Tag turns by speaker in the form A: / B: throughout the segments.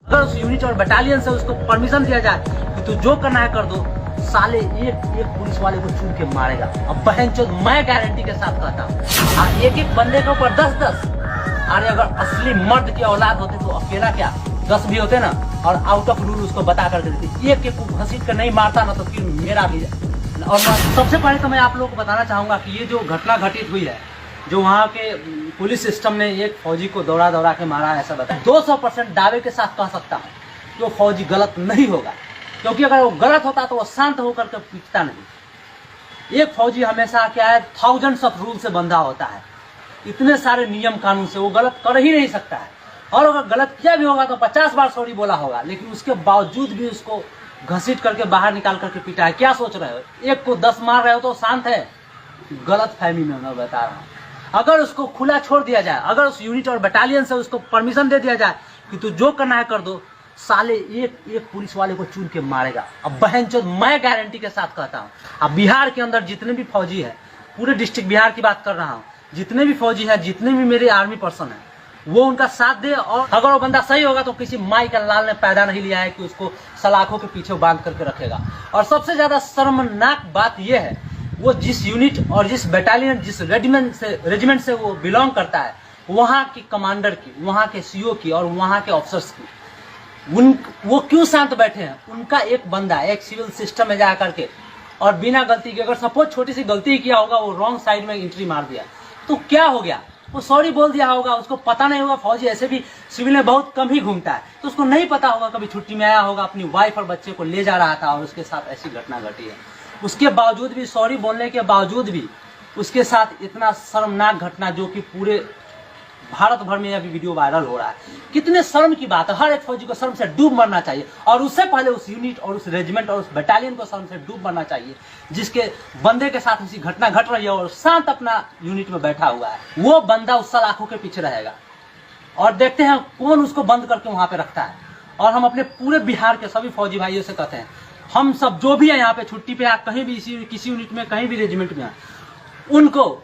A: अगर उस यूनिट और बटालियन से उसको परमिशन दिया जाए कि तू जो करना है कर दो, साले एक एक पुलिस वाले को चूम के मारेगा। अब बहनचोद मैं गारंटी के साथ कहता हूँ, एक एक बंदे के ऊपर 10-10। अरे अगर असली मर्द की औलाद होते तो अकेला क्या 10 भी होते ना, और आउट ऑफ रूल उसको बता कर देते। एक एक को घसीट कर नहीं मारता ना तो फिर मेरा भी। और सबसे पहले तो मैं आप लोगों को बताना चाहूंगा कि ये जो घटना घटित हुई है, जो वहाँ के पुलिस सिस्टम ने एक फौजी को दौड़ा दौड़ा के मारा, ऐसा बताया 200% दावे के साथ कह सकता हूँ कि वो फौजी गलत नहीं होगा, क्योंकि अगर वो गलत होता तो वो शांत होकर के पीटता नहीं। एक फौजी हमेशा क्या है, थाउजेंड्स ऑफ रूल से बंधा होता है, इतने सारे नियम कानून से वो गलत कर ही नहीं सकता है। और अगर गलत किया भी होगा तो 50 बार सॉरी बोला होगा, लेकिन उसके बावजूद भी उसको घसीट करके बाहर निकाल करके पीटा है। क्या सोच रहे हो, एक को 10 मार रहे हो तो शांत है? गलत फहमी में मैं बता रहा हूँ। अगर उसको खुला छोड़ दिया जाए, अगर उस यूनिट और बटालियन से उसको परमिशन दे दिया जाए कि तू जो करना है कर दो, साले एक एक पुलिस वाले को चुन के मारेगा। अब बहनचोद मैं गारंटी के साथ कहता हूँ, अब बिहार के अंदर जितने भी फौजी है, पूरे डिस्ट्रिक्ट बिहार की बात कर रहा हूँ, जितने भी फौजी है, जितने भी मेरे आर्मी पर्सन है, वो उनका साथ दे। और अगर वो बंदा सही होगा तो किसी माई का लाल ने पैदा नहीं लिया है कि उसको सलाखों के पीछे बांध करके रखेगा। और सबसे ज्यादा शर्मनाक बात यह है, वो जिस यूनिट और जिस बटालियन, जिस रेजिमेंट से वो बिलोंग करता है, वहाँ की कमांडर की, वहाँ के सीओ की और वहाँ के ऑफिसर्स की, वो क्यों शांत बैठे हैं? उनका एक बंदा एक सिविल सिस्टम में जा करके और बिना गलती के, अगर सपोज छोटी सी गलती ही किया होगा, वो रॉन्ग साइड में एंट्री मार दिया तो क्या हो गया? वो सॉरी बोल दिया होगा, उसको पता नहीं होगा। फौजी ऐसे भी सिविल में बहुत कम ही घूमता है, तो उसको नहीं पता होगा, कभी छुट्टी में आया होगा, अपनी वाइफ और बच्चे को ले जा रहा था और उसके साथ ऐसी घटना घटी है। उसके बावजूद भी, सॉरी बोलने के बावजूद भी उसके साथ इतना शर्मनाक घटना, जो कि पूरे भारत भर में अभी वीडियो वायरल हो रहा है। कितने शर्म की बात है। हर एक फौजी को शर्म से डूब मरना चाहिए, और उससे पहले उस यूनिट और उस रेजिमेंट और उस बटालियन को शर्म से डूब मरना चाहिए, जिसके बंदे के साथ ऐसी घटना घट रही है और शांत अपना यूनिट में बैठा हुआ है। वो बंदा उस सलाखों के पीछे रहेगा और देखते हैं कौन उसको बंद करके वहां पे रखता है। और हम अपने पूरे बिहार के सभी फौजी भाइयों से कहते हैं, हम सब जो भी है यहाँ पे छुट्टी पे, कहीं भी किसी यूनिट में, कहीं भी रेजिमेंट में, उनको,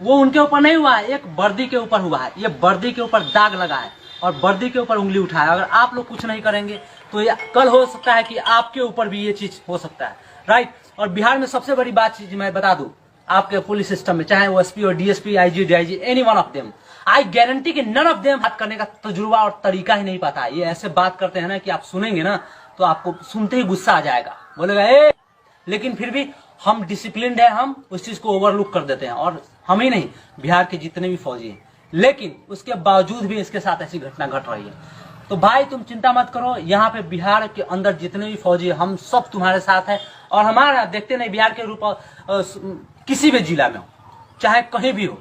A: वो उनके ऊपर नहीं हुआ है, एक वर्दी के ऊपर हुआ है। ये वर्दी के ऊपर दाग लगा है और वर्दी के ऊपर उंगली उठाया। अगर आप लोग कुछ नहीं करेंगे तो ये कल हो सकता है कि आपके ऊपर भी ये चीज हो सकता है, राइट। और बिहार में सबसे बड़ी बात चीज मैं बता दूं, आपके पुलिस सिस्टम में, चाहे वो एसपी और DSP, IG, DIG, any one of them, I guarantee कि नन ऑफ देम बात करने का तजुर्बा और तरीका ही नहीं पता है। ये ऐसे बात करते हैं ना कि आप सुनेंगे ना तो आपको सुनते ही गुस्सा आ जाएगा, बोलेगा ए। लेकिन फिर भी हम डिसिप्लिन्ड है, हम उस चीज को ओवरलुक कर देते हैं। और हम ही नहीं, बिहार के जितने भी फौजी हैं, लेकिन उसके बावजूद भी इसके साथ ऐसी घटना घट रही है। तो भाई तुम चिंता मत करो, यहाँ पे बिहार के अंदर जितने भी फौजी हैं, हम सब तुम्हारे साथ है। और हमारा देखते नहीं, बिहार के रूप किसी भी जिला में हो, चाहे कहीं भी हो,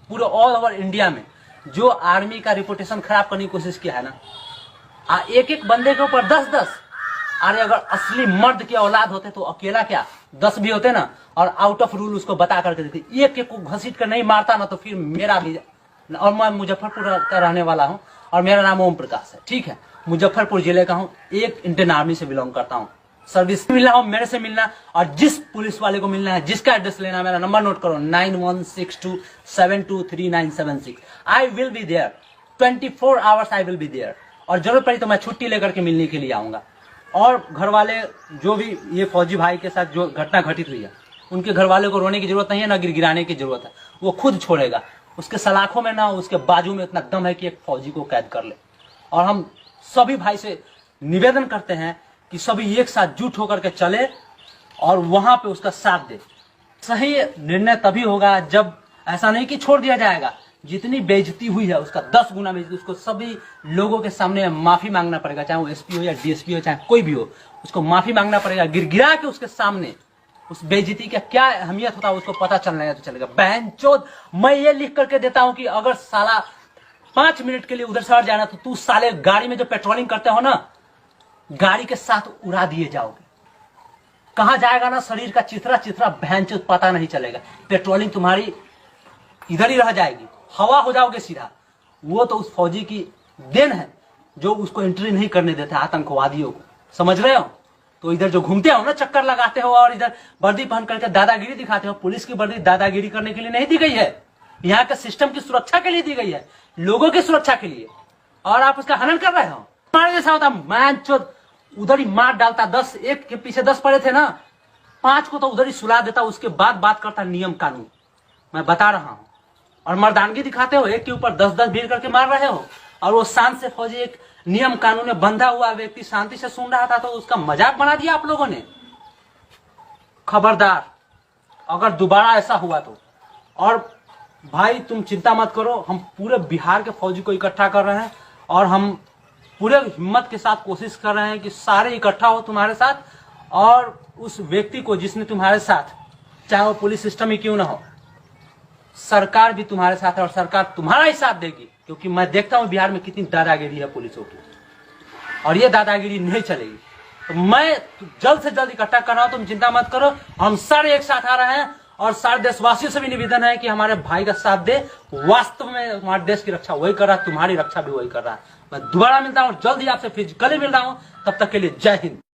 A: पूरे ऑल ओवर इंडिया में जो आर्मी का रिपुटेशन खराब करने की कोशिश किया है ना, एक एक बंदे के ऊपर 10-10। अरे अगर असली मर्द की औलाद होते तो अकेला क्या 10 भी होते ना, और आउट ऑफ रूल उसको बता करके देते। एक एक को घसीट कर नहीं मारता ना तो फिर मेरा भी। और मैं मुजफ्फरपुर का रहने वाला हूँ और मेरा नाम ओम प्रकाश है, ठीक है। मुजफ्फरपुर जिले का हूँ, एक इंडियन आर्मी से बिलोंग करता हूँ। सर्विस मिलना हो मेरे से मिलना, और जिस पुलिस वाले को मिलना है, जिसका एड्रेस लेना है, मेरा नंबर नोट करो 9162723976। I will be there 24 hours, I will be there. और जरूरत पड़ी तो मैं छुट्टी लेकर के मिलने के लिए आऊंगा। और घर वाले जो भी ये फौजी भाई के साथ जो घटना घटित हुई है, उनके घर वाले को रोने की जरूरत नहीं है, ना गिड़गिड़ाने की जरूरत है। वो खुद छोड़ेगा, उसके सलाखों में ना उसके बाजू में इतना दम है कि एक फौजी को कैद कर ले। और हम सभी भाई से निवेदन करते हैं कि सभी एक साथ जुट होकर के चले और वहां पे उसका साथ दे। सही निर्णय तभी होगा जब, ऐसा नहीं कि छोड़ दिया जाएगा, जितनी बेइज्जती हुई है उसका 10 गुना बेइज्जती उसको सभी लोगों के सामने माफी मांगना पड़ेगा। चाहे वो एसपी हो या डीएसपी हो, चाहे कोई भी हो, उसको माफी मांगना पड़ेगा। गिरगिरा के उसके सामने उस बेइज्जती का क्या अहमियत होता है उसको पता चलना तो चलेगा। बहनचोद मैं ये लिख करके देता हूं कि अगर साला 5 मिनट के लिए उधर से हट जाना तो तू साले गाड़ी में जो पेट्रोलिंग करते हो ना, गाड़ी के साथ उड़ा दिए जाओगे। कहां जाएगा ना शरीर का चिथरा चिथरा, बहनचोद पता नहीं चलेगा। पेट्रोलिंग तुम्हारी इधर ही रह जाएगी, हवा हो जाओगे सीधा। वो तो उस फौजी की देन है जो उसको एंट्री नहीं करने देता आतंकवादियों को, समझ रहे हो। तो इधर जो घूमते हो ना, चक्कर लगाते हो और इधर वर्दी पहन करके दादागिरी दिखाते हो। पुलिस की वर्दी दादागिरी करने के लिए नहीं दी गई है, यहाँ के सिस्टम की सुरक्षा के लिए दी गई है, लोगों की सुरक्षा के लिए। और आप उसका हनन कर रहे हो। तुम्हारे जैसा होता मैं चोद उधर ही मार डालता। 10 एक के पीछे 10 पड़े थे ना, 5 को तो उधर ही सुला देता, उसके बाद बात करता नियम कानून। मैं बता रहा हूं। और मर्दानगी दिखाते हो, एक के ऊपर 10-10 भीड़ करके मार रहे हो। और वो शांत से फौजी एक नियम कानून में बंधा हुआ व्यक्ति शांति से सुन रहा था, तो उसका मजाक बना दिया आप लोगों ने। खबरदार अगर दोबारा ऐसा हुआ तो। और भाई तुम चिंता मत करो, हम पूरे बिहार के फौजी को इकट्ठा कर रहे हैं और हम पूरे हिम्मत के साथ कोशिश कर रहे हैं कि सारे इकट्ठा हो तुम्हारे साथ। और उस व्यक्ति को जिसने तुम्हारे साथ, चाहे वो पुलिस सिस्टम ही क्यों ना हो, सरकार भी तुम्हारे साथ है और सरकार तुम्हारा ही साथ देगी। क्योंकि मैं देखता हूं बिहार में कितनी दादागिरी है पुलिसों की, और ये दादागिरी नहीं चलेगी। तो मैं जल्द से जल्द इकट्ठा कर रहा हूं, तुम चिंता मत करो। हम सारे एक साथ आ रहे हैं और सारे देशवासियों से भी निवेदन है कि हमारे भाई का साथ दे। वास्तव में हमारे देश की रक्षा वही कर रहा है, तुम्हारी रक्षा भी वही कर रहा है। मैं दोबारा मिलता हूं, जल्द ही आपसे फिजिकली मिल रहा हूं। तब तक के लिए जय हिंद।